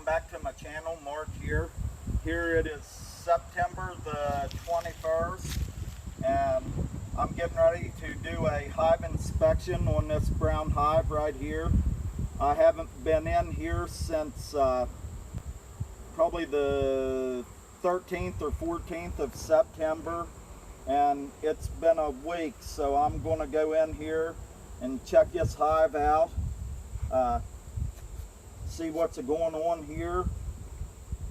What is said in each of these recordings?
welcome back to my channel. Mark here. Here it is September the 21st, and I'm getting ready to do a hive inspection on this brown hive right here. I haven't been in here since probably the 13th or 14th of September, and it's been a week, so I'm going to go in here and check this hive out, see what's going on here.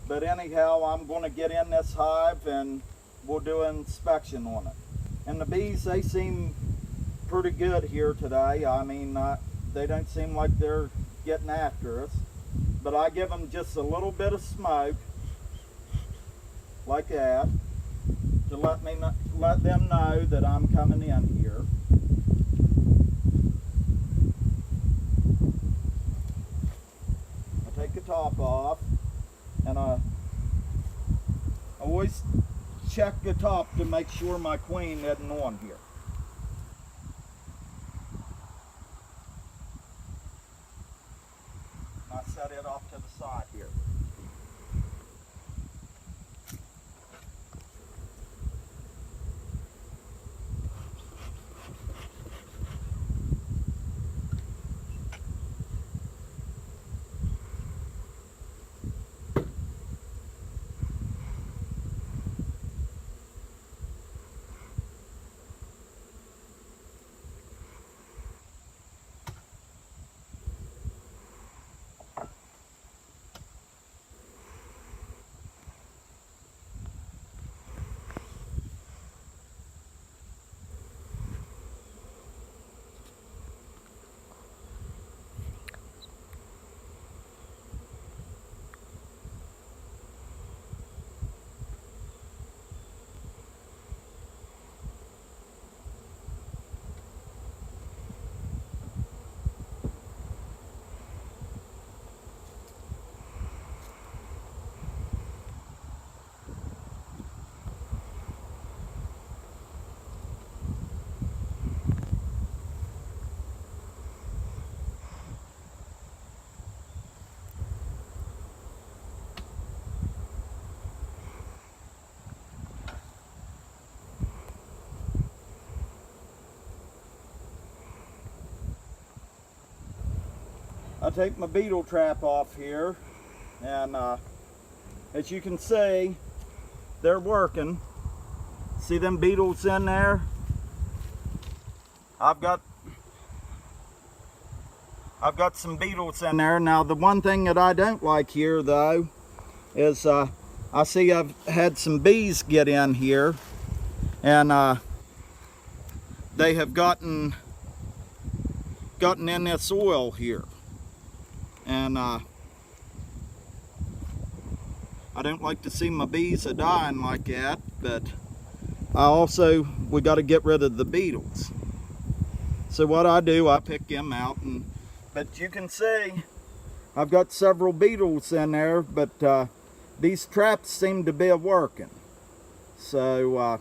But anyhow, I'm going to get in this hive and we'll do an inspection on it. And the bees, they seem pretty good here today. I mean, they don't seem like they're getting after us, but I give them just a little bit of smoke like that to let them know that I'm coming in here. I take the top off, and I always check the top to make sure my queen isn't on here. I set it off to the side here. I take my beetle trap off here, and as you can see, they're working. See them beetles in there? I've got some beetles in there. Now the one thing that I don't like here though is I see I've had some bees get in here, and they have gotten in this oil here. And I don't like to see my bees dying like that, but we got to get rid of the beetles. So what I do, I pick them out, but you can see I've got several beetles in there, but these traps seem to be working. So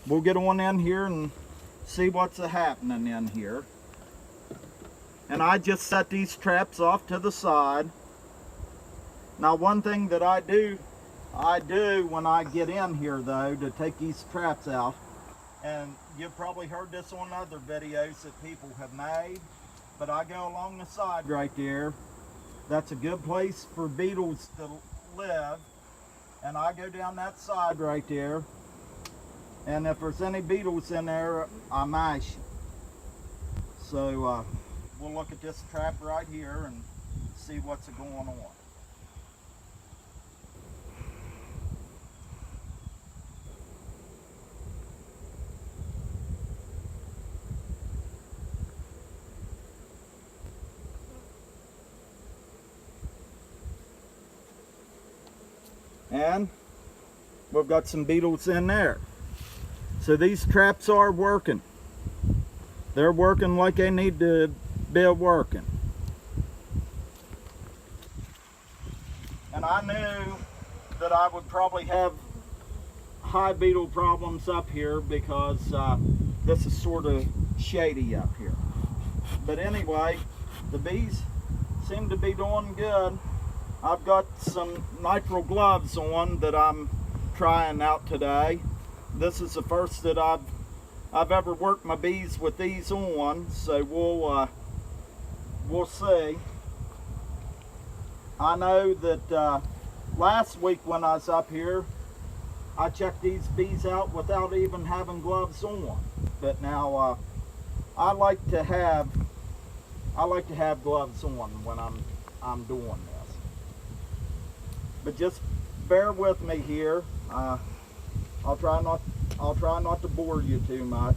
we'll get on in here and see what's happening in here. And I just set these traps off to the side. Now one thing that I do when I get in here though, to take these traps out, and you've probably heard this on other videos that people have made, but I go along the side right there. That's a good place for beetles to live. And I go down that side right there, and if there's any beetles in there, I mash them. So we'll look at this trap right here and see what's going on. And we've got some beetles in there. So these traps are working. They're working like they need to be working. And I knew that I would probably have hive beetle problems up here because this is sort of shady up here. But anyway, the bees seem to be doing good. I've got some nitrile gloves on that I'm trying out today. This is the first that I've ever worked my bees with these on, so we'll see. I know that last week when I was up here, I checked these bees out without even having gloves on. But now I like to have gloves on when I'm doing this. But just bear with me here. I'll try not to bore you too much.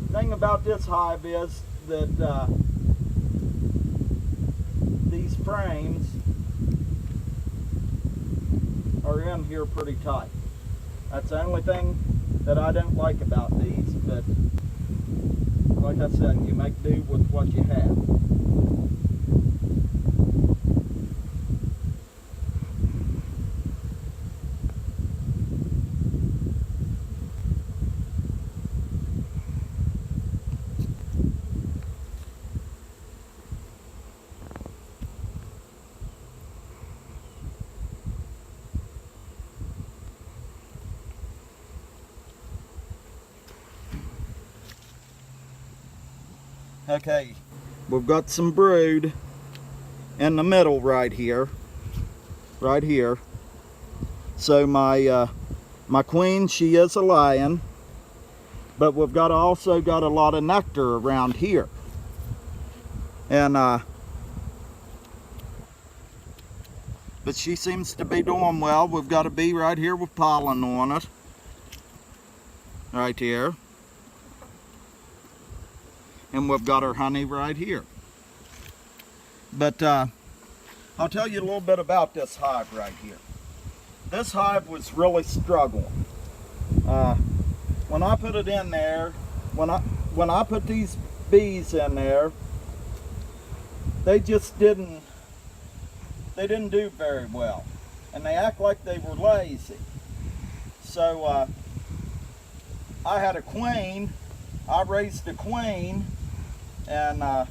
The thing about this hive is that these frames are in here pretty tight. That's the only thing that I don't like about these, but like I said, you make do with what you have. Okay, we've got some brood in the middle right here. So my queen, she is a laying, but we've also got a lot of nectar around here. And but she seems to be doing well. We've got a bee right here with pollen on it. Right here. And we've got our honey right here. But I'll tell you a little bit about this hive right here. This hive was really struggling. When I put it in there, when I put these bees in there, they just didn't do very well. And they act like they were lazy. So I had a queen, I raised a queen, and out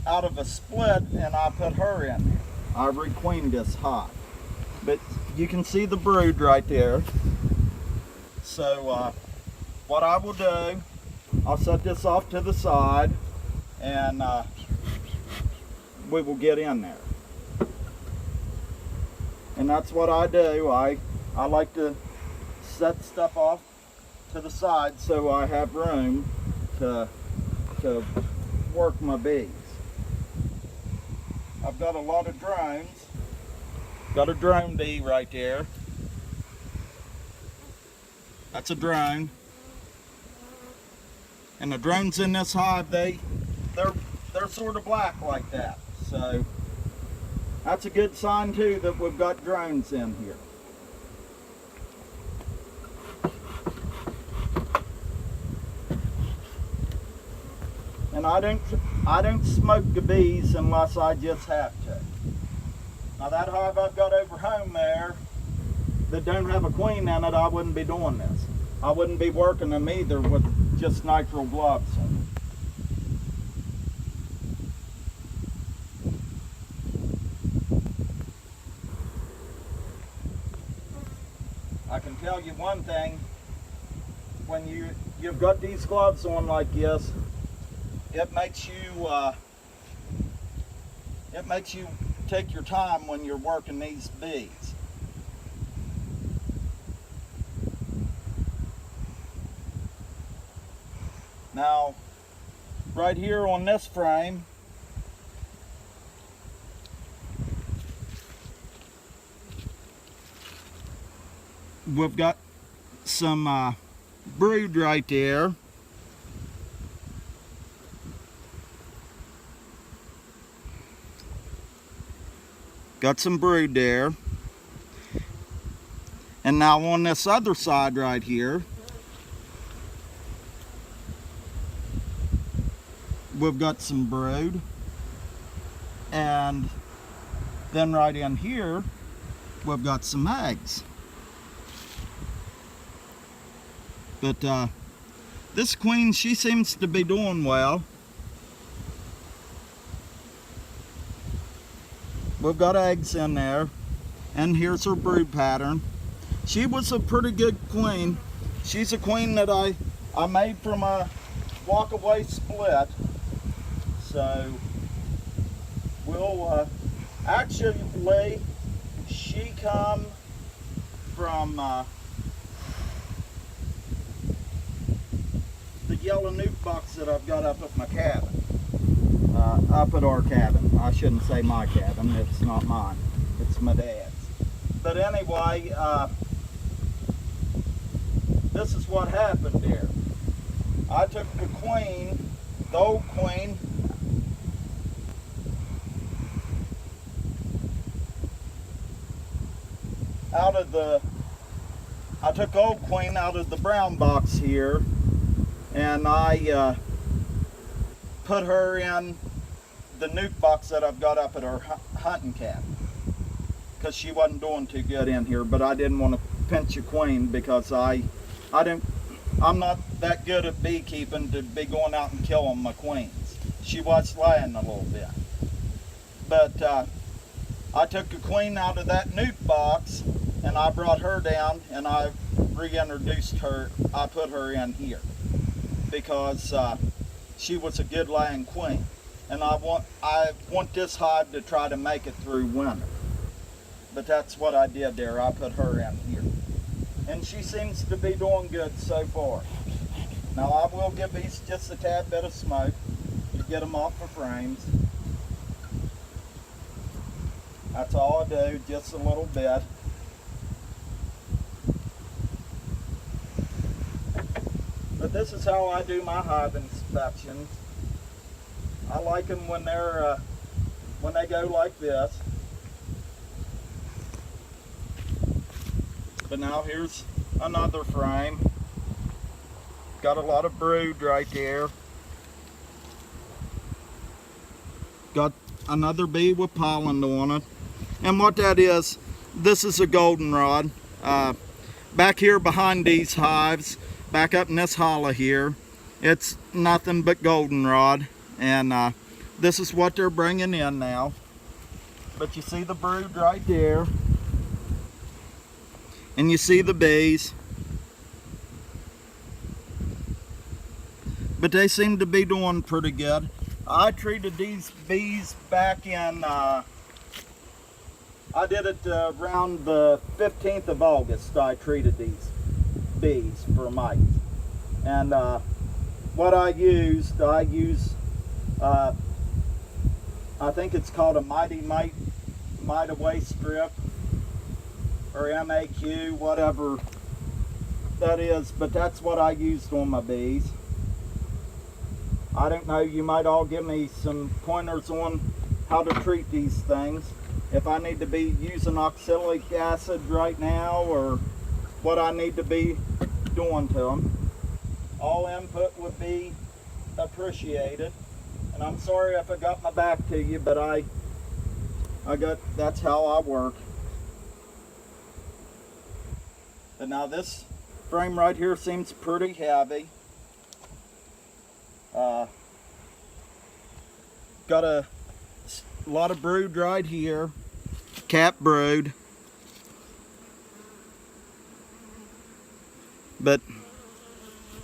of a split, and I put her in there. I requeened this hive. But you can see the brood right there. So what I will do, I'll set this off to the side, and we will get in there. And that's what I do. I like to set stuff off to the side so I have room to work my bees. I've got a lot of drones. Got a drone bee right there. That's a drone. And the drones in this hive, they're sort of black like that. So that's a good sign too that we've got drones in here. And I don't smoke the bees unless I just have to. Now that hive I've got over home there that don't have a queen in it, I wouldn't be doing this. I wouldn't be working them either with just nitrile gloves on. I can tell you one thing, when you've got these gloves on like this, it makes you take your time when you're working these bees. Now, right here on this frame, we've got some brood right there. Got some brood there. And now on this other side right here, we've got some brood. And then right in here, we've got some eggs. But This queen, she seems to be doing well. We've got eggs in there, and here's her brood pattern. She was a pretty good queen. She's a queen that I made from a walk-away split. So we'll actually, she come from the yellow nuke box that I've got up at my cabin. Up at our cabin. I shouldn't say my cabin, it's not mine. It's my dad's. But anyway, this is what happened here. I took the queen, the old queen, I took old queen out of the brown box here, and I put her in the nuke box that I've got up at our hunting cabin, because she wasn't doing too good in here. But I didn't want to pinch a queen because I'm not that good at beekeeping to be going out and killing my queens. She was laying a little bit, but I took a queen out of that nuke box and I brought her down and I reintroduced her. I put her in here because she was a good laying queen, and I want this hive to try to make it through winter. But that's what I did there. I put her in here, and she seems to be doing good so far. Now I will give these just a tad bit of smoke to get them off the frames. That's all I do, just a little bit. But this is how I do my hive inspections. I like them when they go like this. But now here's another frame. Got a lot of brood right there. Got another bee with pollen on it. And what that is, this is a goldenrod. Back here behind these hives, back up in this hollow here, it's nothing but goldenrod. And this is what they're bringing in now. But you see the brood right there. And you see the bees. But they seem to be doing pretty good. I treated these bees back in, I did it around the 15th of August. I treated these bees for mites. And what I use, I think it's called a Mite Away strip, or MAQ, whatever that is, but that's what I used on my bees. I don't know, you might all give me some pointers on how to treat these things. If I need to be using oxalic acid right now, or what I need to be doing to them. All input would be appreciated. And I'm sorry if I got my back to you, but that's how I work. But now this frame right here seems pretty heavy. Got a lot of brood right here, cap brood. But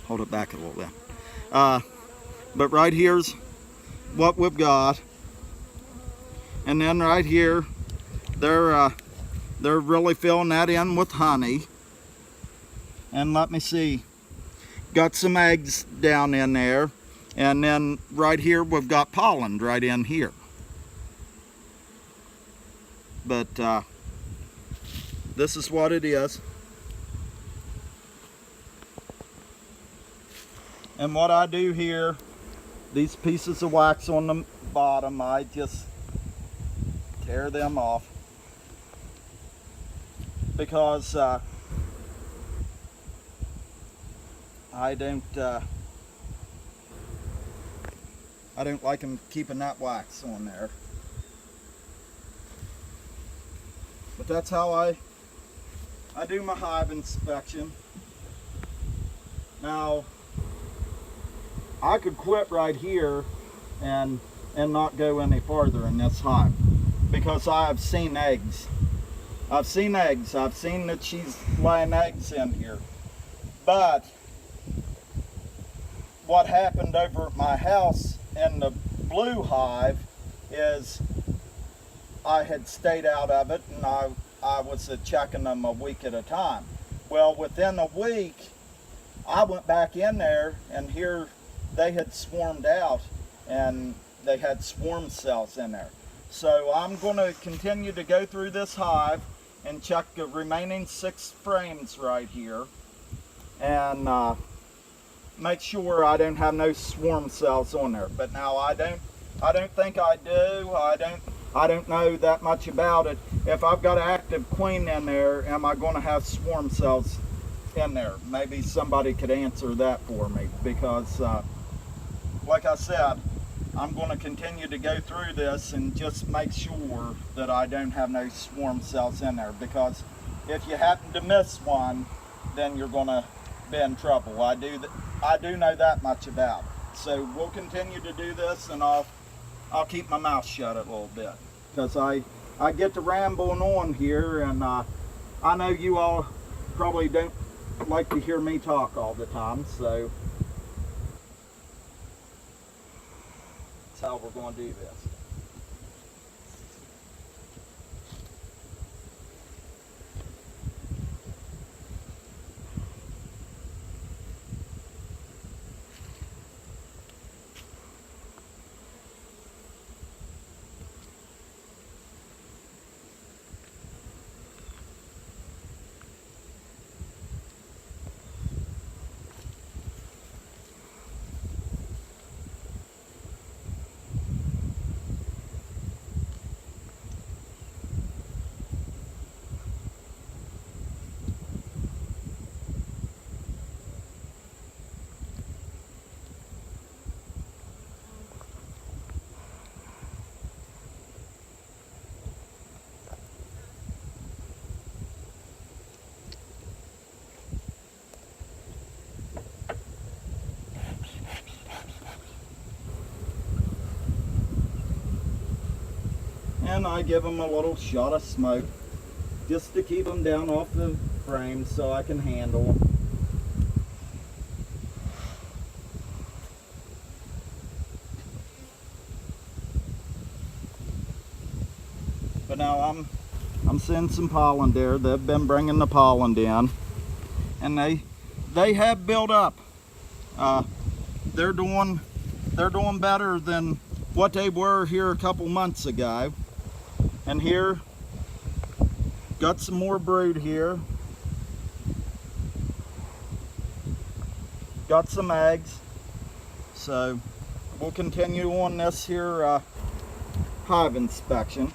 hold it back a little bit. But right here's what we've got, and then right here, they're really filling that in with honey. And let me see, got some eggs down in there, and then right here we've got pollen right in here. But this is what it is. And what I do here, these pieces of wax on the bottom, I just tear them off, because I don't like them keeping that wax on there. But that's how I do my hive inspection. Now, I could quit right here and not go any farther in this hive, because I have seen eggs. I've seen eggs. I've seen that she's laying eggs in here. But what happened over at my house in the blue hive is I had stayed out of it, and I was checking them a week at a time. Well, within a week, I went back in there, and here they had swarmed out, and they had swarm cells in there. So I'm going to continue to go through this hive and check the remaining 6 frames right here, and make sure I don't have no swarm cells on there. But now I don't think I do. I don't know that much about it. If I've got an active queen in there, am I going to have swarm cells in there? Maybe somebody could answer that for me, because like I said, I'm going to continue to go through this and just make sure that I don't have no swarm cells in there, because if you happen to miss one, then you're going to be in trouble. I do know that much about it. So we'll continue to do this, and I'll keep my mouth shut a little bit, because I get to rambling on here, and I know you all probably don't like to hear me talk all the time, so that's how we're going to do this. And I give them a little shot of smoke just to keep them down off the frame so I can handle them. But now I'm seeing some pollen there. They've been bringing the pollen in, and they have built up. They're doing better than what they were here a couple months ago. And here, got some more brood here. Got some eggs. So we'll continue on this here hive inspection.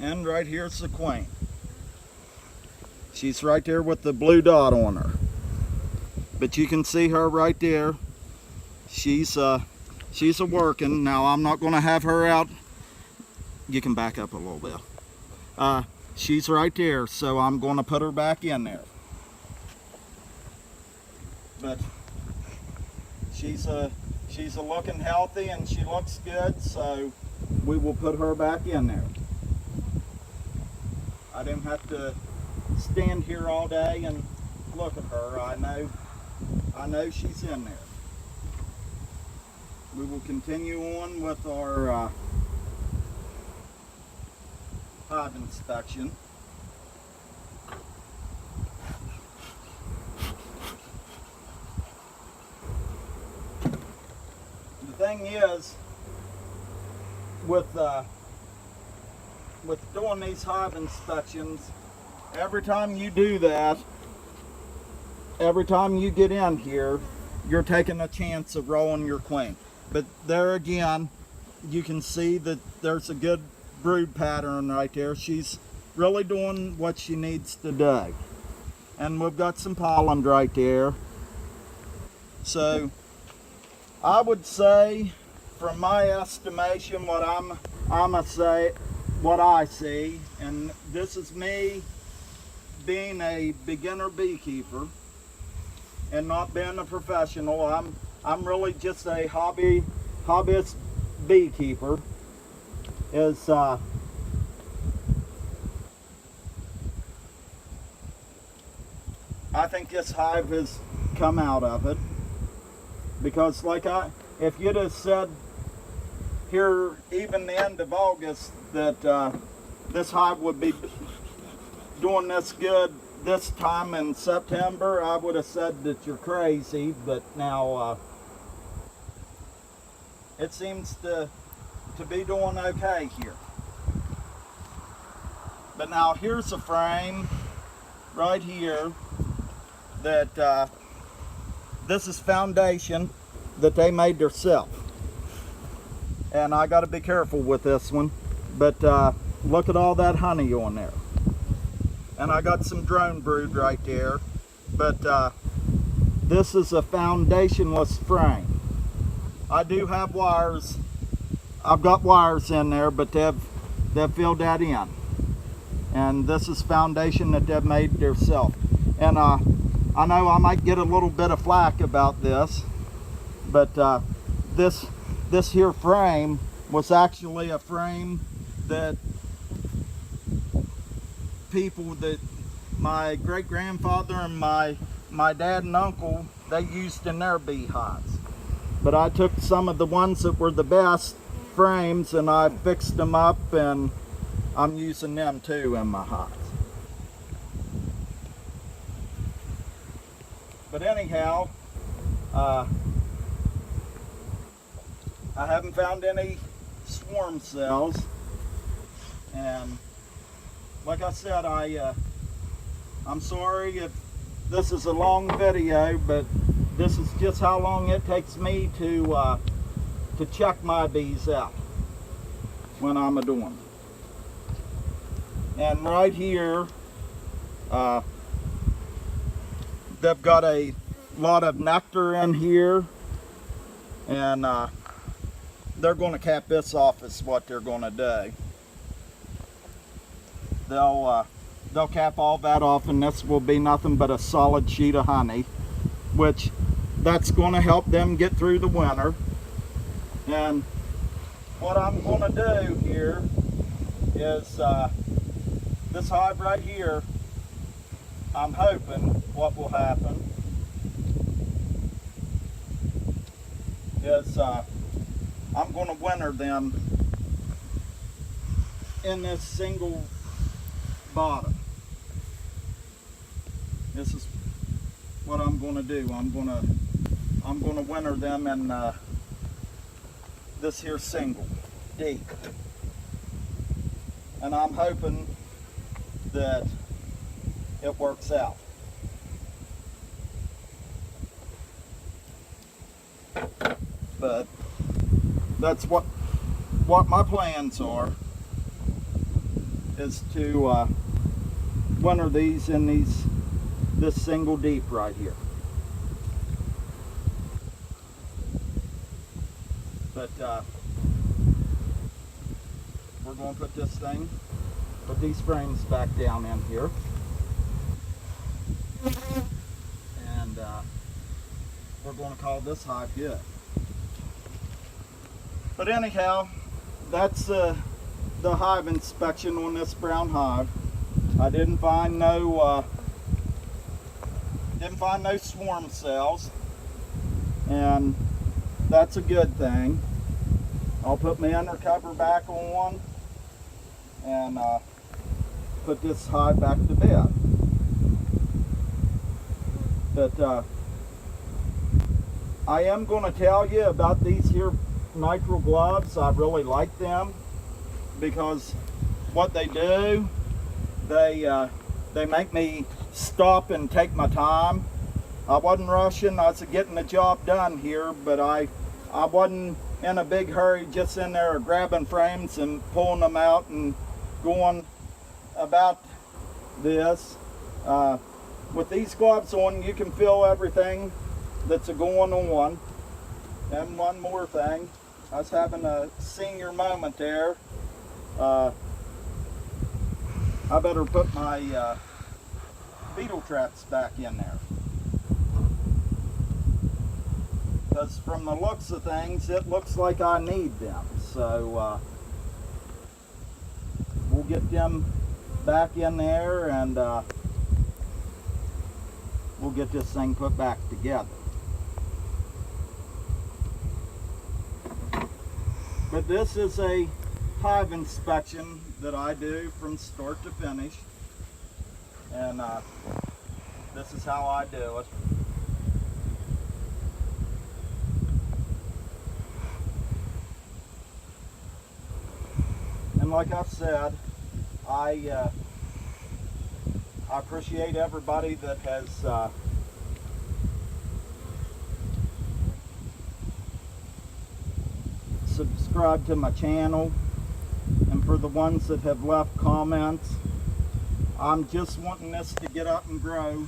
And right here's the queen. She's right there with the blue dot on her. But you can see her right there. she's a working. Now I'm not going to have her out. You can back up a little bit. She's right there, so I'm going to put her back in there. But she's looking healthy and she looks good, so we will put her back in there. I didn't have to stand here all day and look at her. I know she's in there. We will continue on with our hive inspection. The thing is, with doing these hive inspections, every time you do that, every time you get in here, you're taking a chance of rolling your queen. But there again, you can see that there's a good brood pattern right there. She's really doing what she needs to do. And we've got some pollen right there. So I would say, from my estimation, what I see, and this is me being a beginner beekeeper and not being a professional. I'm really just a hobbyist beekeeper. Is I think this hive has come out of it, because if you'd have said here even the end of August that this hive would be doing this good this time in September, I would have said that you're crazy. But now it seems to be doing okay here. But now here's a frame right here that this is foundation that they made themselves, and I got to be careful with this one. But look at all that honey on there, and I got some drone brood right there. But this is a foundationless frame. I do have wires. I've got wires in there, but they've filled that in, and this is foundation that they've made themselves. And I know I might get a little bit of flack about this, but this here frame was actually a frame that people that my great-grandfather and my dad and uncle, they used in their beehives. But I took some of the ones that were the best frames and I fixed them up, and I'm using them too in my hives. But anyhow, I haven't found any swarm cells, and like I said, I'm sorry if this is a long video, but this is just how long it takes me to check my bees out when I'm doing them. And right here, they've got a lot of nectar in here, and they're going to cap this off is what they're going to do. They'll cap all that off, and this will be nothing but a solid sheet of honey, which that's going to help them get through the winter. And what I'm going to do here is this hive right here, I'm hoping what will happen is I'm going to winter them in this single bottom. This is what I'm going to do. I'm going to winter them in this here single deep, and I'm hoping that it works out. But that's what my plans are, is to winter these in this single deep right here. But we're going to put these frames back down in here. And we're going to call this hive good. But anyhow, that's the hive inspection on this brown hive. I didn't find no swarm cells, and that's a good thing. I'll put my undercover back on and put this hive back to bed. But I am going to tell you about these here nitrile gloves. I really like them because what they do, they make me stop and take my time. I wasn't rushing. I was getting the job done here, but I wasn't in a big hurry, just in there grabbing frames and pulling them out and going about this. With these gloves on, you can feel everything that's going on. And one more thing, I was having a senior moment there. I better put my beetle traps back in there. Because from the looks of things, it looks like I need them. So we'll get them back in there, and we'll get this thing put back together. But this is a hive inspection that I do from start to finish, and this is how I do it. And like I've said, I appreciate everybody that has subscribed to my channel, and for the ones that have left comments. I'm just wanting this to get up and grow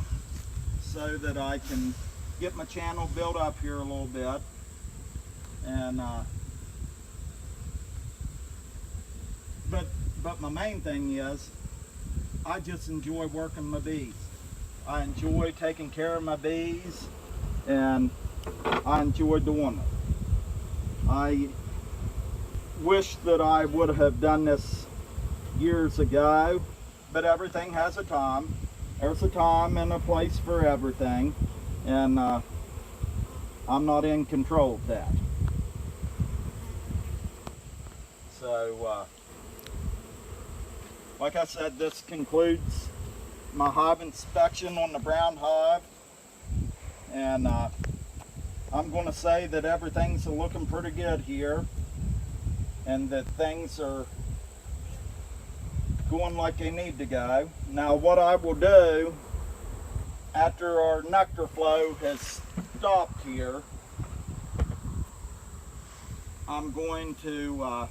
so that I can get my channel built up here a little bit. And but my main thing is, I just enjoy working my bees. I enjoy taking care of my bees, and I enjoy doing it. I wish that I would have done this years ago, but everything has a time. There's a time and a place for everything, and I'm not in control of that. So like I said, this concludes my hive inspection on the brown hive, and I'm going to say that everything's looking pretty good here, and that things are going like they need to go. Now what I will do after our nectar flow has stopped here, I'm going to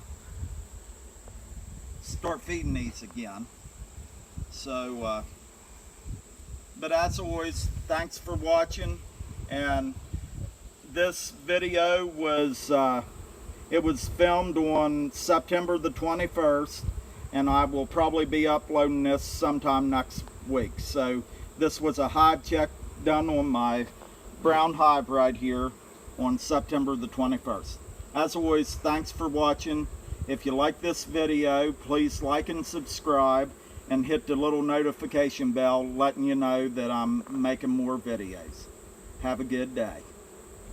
start feeding these again. So but as always, thanks for watching. And this video was it was filmed on September the 21st, and I will probably be uploading this sometime next week. So this was a hive check done on my brown hive right here on September the 21st. As always, thanks for watching. If you like this video, please like and subscribe, and hit the little notification bell letting you know that I'm making more videos. Have a good day.